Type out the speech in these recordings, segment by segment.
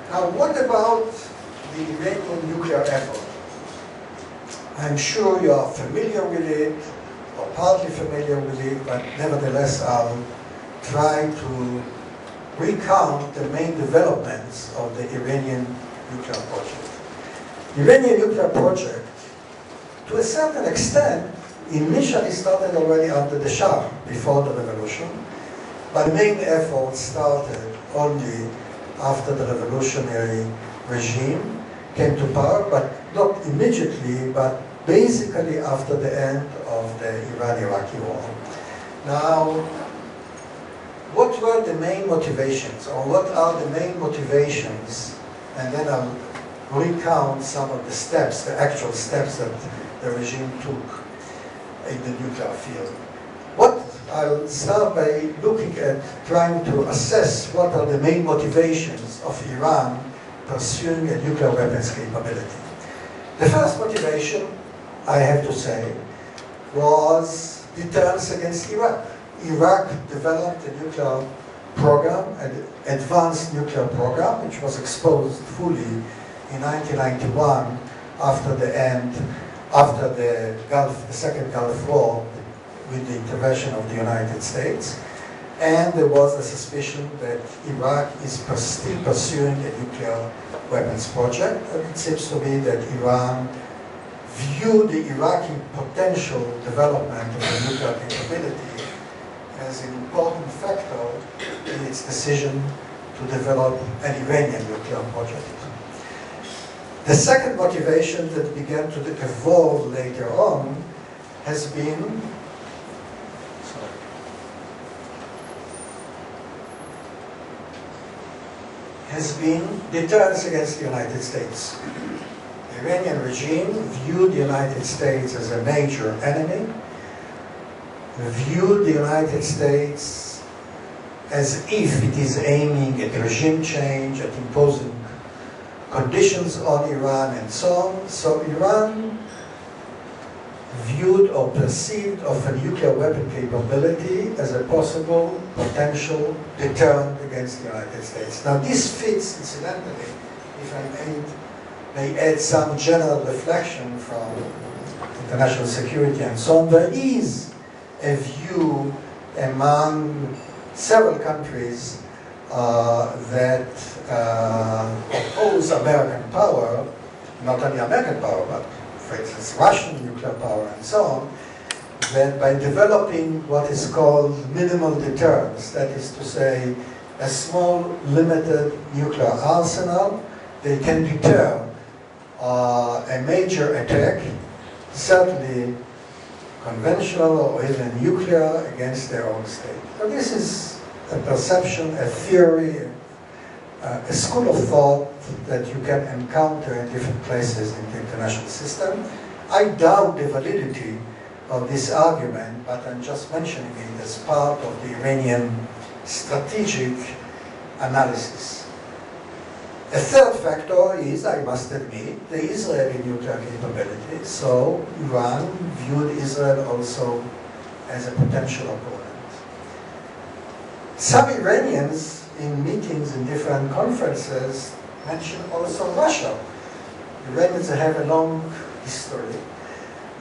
Now, what about the Iranian nuclear effort? I'm sure you are familiar with it, or partly familiar with it, but nevertheless I'll try to recount the main developments of the Iranian nuclear project. The Iranian nuclear project, to a certain extent, initially started already under the Shah, before the revolution, but the main effort started only after the revolutionary regime came to power, but not immediately, but basically after the end of the Iran-Iraqi war. Now, what were the main motivations, or what are the main motivations, and then I'll recount some of the steps, the actual steps that the regime took in the nuclear field. I'll start by looking at trying to assess what are the main motivations of Iran pursuing a nuclear weapons capability. The first motivation, I have to say, was deterrence against Iraq. Iraq developed a nuclear program, an advanced nuclear program, which was exposed fully in 1991 after the Second Gulf War, with the intervention of the United States. And there was a suspicion that Iraq is still pursuing a nuclear weapons project. And it seems to me that Iran viewed the Iraqi potential development of the nuclear capability as an important factor in its decision to develop an Iranian nuclear project. The second motivation that began to evolve later on has been deterrence against the United States. The Iranian regime viewed the United States as a major enemy, viewed the United States as if it is aiming at regime change, at imposing conditions on Iran and so on. So Iran viewed or perceived of a nuclear weapon capability as a possible potential deterrent against the United States. Now this fits, incidentally, if I may add some general reflection from international security and so on, there is a view among several countries that oppose American power, not only American power, but for instance, Russian nuclear power and so on, that by developing what is called minimal deterrence, that is to say, a small, limited nuclear arsenal, they can deter a major attack, certainly conventional or even nuclear, against their own state. So this is a perception, a theory, a school of thought that you can encounter in different places in the international system. I doubt the validity of this argument, but I'm just mentioning it as part of the Iranian strategic analysis. A third factor is, I must admit, the Israeli nuclear capability. So Iran viewed Israel also as a potential opponent. Some Iranians in meetings in different conferences mention also Russia. Iranians have a long history,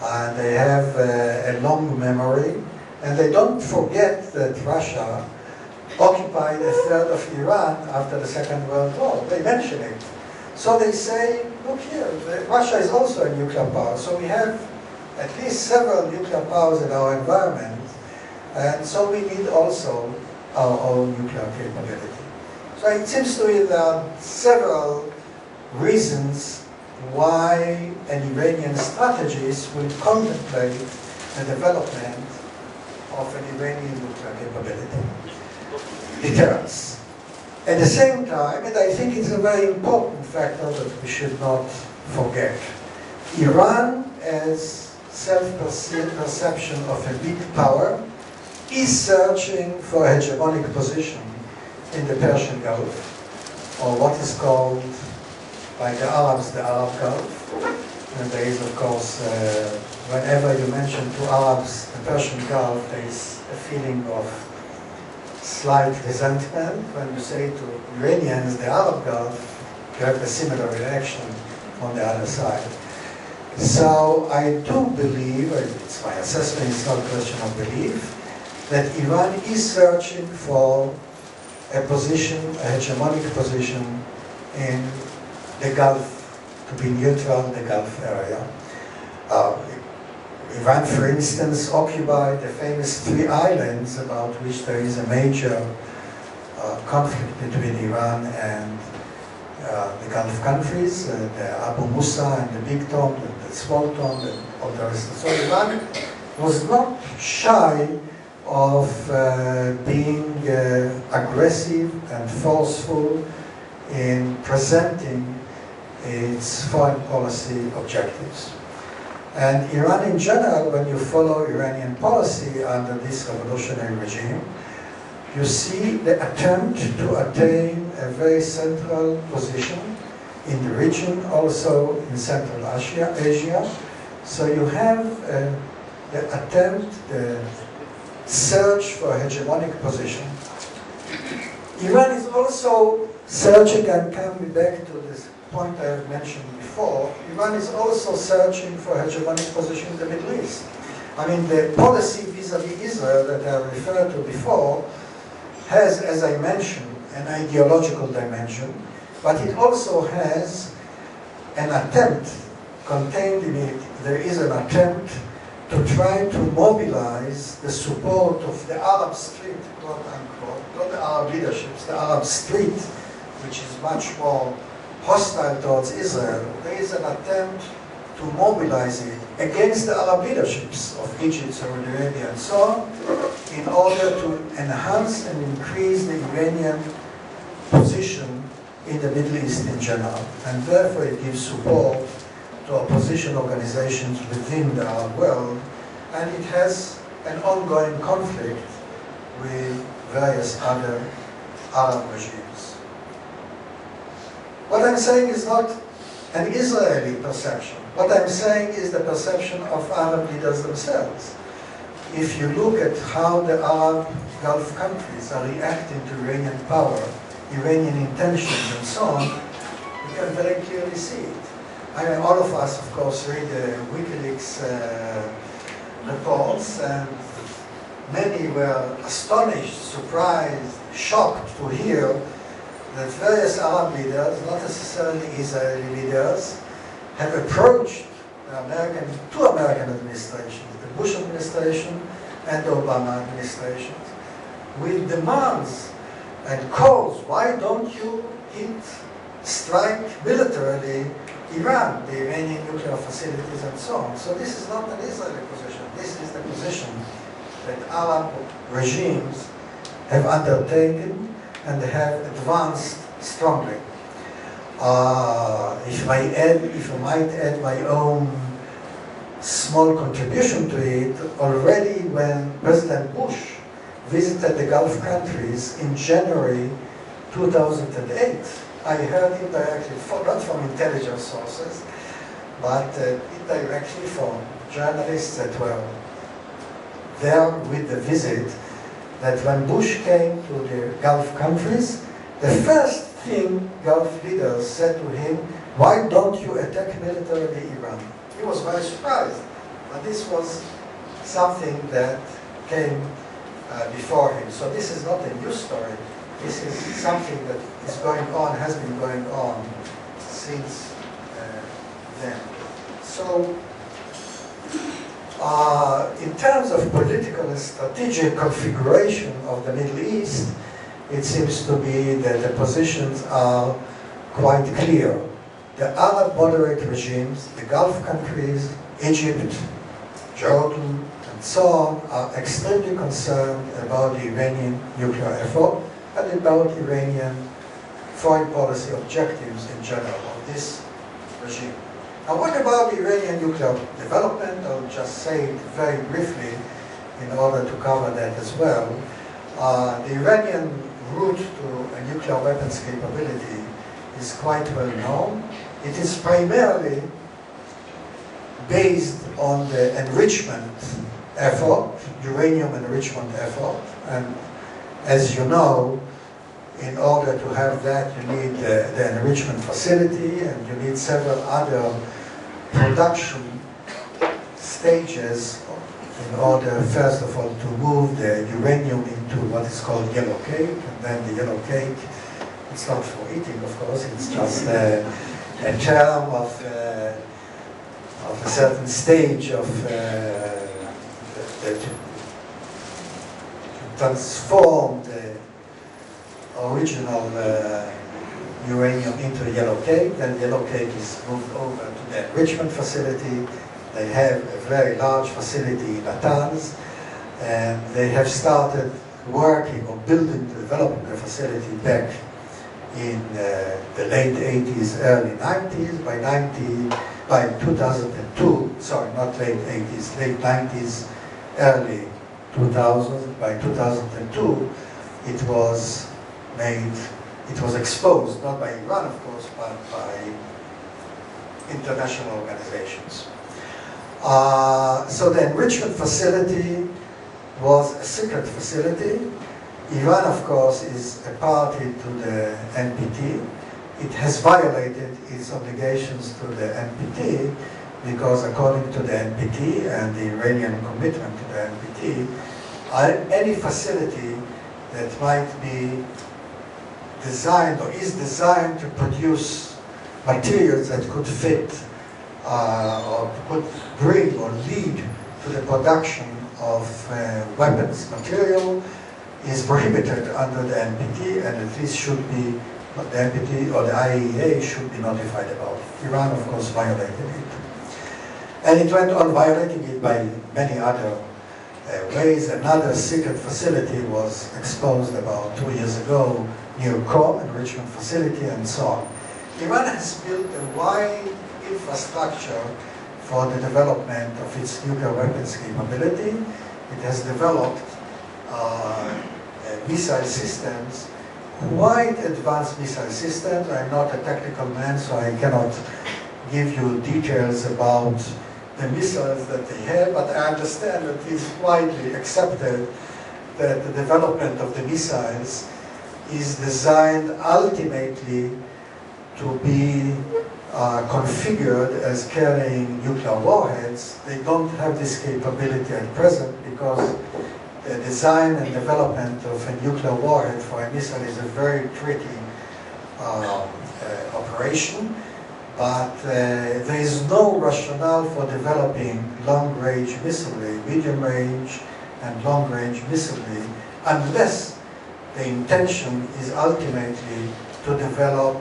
and they have a long memory, and they don't forget that Russia occupied a third of Iran after the Second World War. They mention it. So they say, look here, Russia is also a nuclear power, so we have at least several nuclear powers in our environment, and so we need also our own nuclear capability. So it seems to me there are several reasons why an Iranian strategist will contemplate the development of an Iranian nuclear capability. Deterrence. At the same time, and I think it's a very important factor that we should not forget, Iran, as self-perception of a big power, is searching for a hegemonic position in the Persian Gulf, or what is called by the Arabs the Arab Gulf. And there is, of course, whenever you mention to Arabs the Persian Gulf, there is a feeling of slight resentment. When you say to Iranians the Arab Gulf, you have a similar reaction on the other side. So I do believe, it's my assessment, it's not a question of belief, that Iran is searching for a position, a hegemonic position in the Gulf, to be neutral in the Gulf area. Iran, for instance, occupied the famous 3 islands about which there is a major conflict between Iran and the Gulf countries, the Abu Musa and the Big Tom and the Small Tom and all the rest. So Iran was not shy of being aggressive and forceful in presenting its foreign policy objectives. And Iran in general, when you follow Iranian policy under this revolutionary regime, you see the attempt to attain a very central position in the region, also in Central Asia. So you have the attempt, the search for a hegemonic position. Iran is also searching, and coming back to this point I have mentioned before, Iran is also searching for a hegemonic position in the Middle East. I mean, the policy vis-à-vis Israel that I referred to before has, as I mentioned, an ideological dimension, but it also has an attempt contained in it. There is an attempt to try to mobilize the support of the Arab street, quote unquote, not the Arab leaderships, the Arab street, which is much more hostile towards Israel. There is an attempt to mobilize it against the Arab leaderships of Egypt, Saudi Arabia, and so on, in order to enhance and increase the Iranian position in the Middle East in general. And therefore it gives support to opposition organizations within the Arab world, and it has an ongoing conflict with various other Arab regimes. What I'm saying is not an Israeli perception. What I'm saying is the perception of Arab leaders themselves. If you look at how the Arab Gulf countries are reacting to Iranian power, Iranian intentions, and so on, you can very clearly see it. I mean, all of us, of course, read the WikiLeaks reports, and many were astonished, surprised, shocked to hear that various Arab leaders, not necessarily Israeli leaders, have approached two American administrations, the Bush administration and the Obama administration, with demands and calls. Why don't you strike militarily Iran, the Iranian nuclear facilities, and so on? So this is not an Israeli position. This is the position that Arab regimes have undertaken and have advanced strongly. If I might add my own small contribution to it, already when President Bush visited the Gulf countries in January 2008, I heard indirectly, not from intelligence sources, but indirectly from journalists that were there with the visit, that when Bush came to the Gulf countries, the first thing Gulf leaders said to him, why don't you attack militarily Iran? He was very surprised, but this was something that came before him. So this is not a new story. This is something that is going on, has been going on since then. So in terms of political and strategic configuration of the Middle East, it seems to be that the positions are quite clear. The Arab moderate regimes, the Gulf countries, Egypt, Jordan, and so on, are extremely concerned about the Iranian nuclear effort and about Iranian foreign policy objectives in general of this regime. Now, what about the Iranian nuclear development? I'll just say it very briefly in order to cover that as well. The Iranian route to a nuclear weapons capability is quite well known. It is primarily based on the enrichment effort, uranium enrichment effort, and as you know, In order to have that, you need the enrichment facility, and you need several other production stages in order, first of all, to move the uranium into what is called yellow cake, and then the yellow cake, it's not for eating, of course, it's just a term of a certain stage of to transform the original uranium into yellow cake. Then yellow cake is moved over to the enrichment facility. They have a very large facility in Natanz, and they have started working or developing the facility back in the late 80s, early 90s. By 2002, sorry, not late 80s, late 90s, early 2000. By 2002, it was exposed, not by Iran, of course, but by international organizations. So the enrichment facility was a secret facility. Iran, of course, is a party to the NPT. It has violated its obligations to the NPT because, according to the NPT and the Iranian commitment to the NPT, any facility that might be designed or is designed to produce materials that could fit or could bring or lead to the production of weapons material is prohibited under the NPT, and at least should be, the NPT or the IAEA should be notified about. Iran, of course, violated it. And it went on violating it by many other ways. Another secret facility was exposed about 2 years ago near Qom, enrichment facility, and so on. Iran has built a wide infrastructure for the development of its nuclear weapons capability. It has developed missile systems, quite advanced missile systems. I'm not a technical man, so I cannot give you details about the missiles that they have, but I understand that it's widely accepted that the development of the missiles is designed ultimately to be configured as carrying nuclear warheads. They don't have this capability at present because the design and development of a nuclear warhead for a missile is a very tricky operation, but there is no rationale for developing long-range missilery, medium-range and long-range missilery, unless the intention is ultimately to develop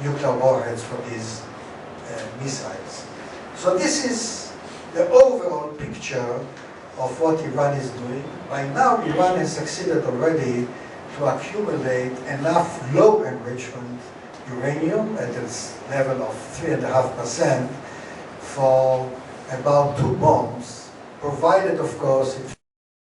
nuclear warheads for these missiles. So this is the overall picture of what Iran is doing. By now, Iran has succeeded already to accumulate enough low enrichment uranium at its level of 3.5% for about 2 bombs, provided, of course, it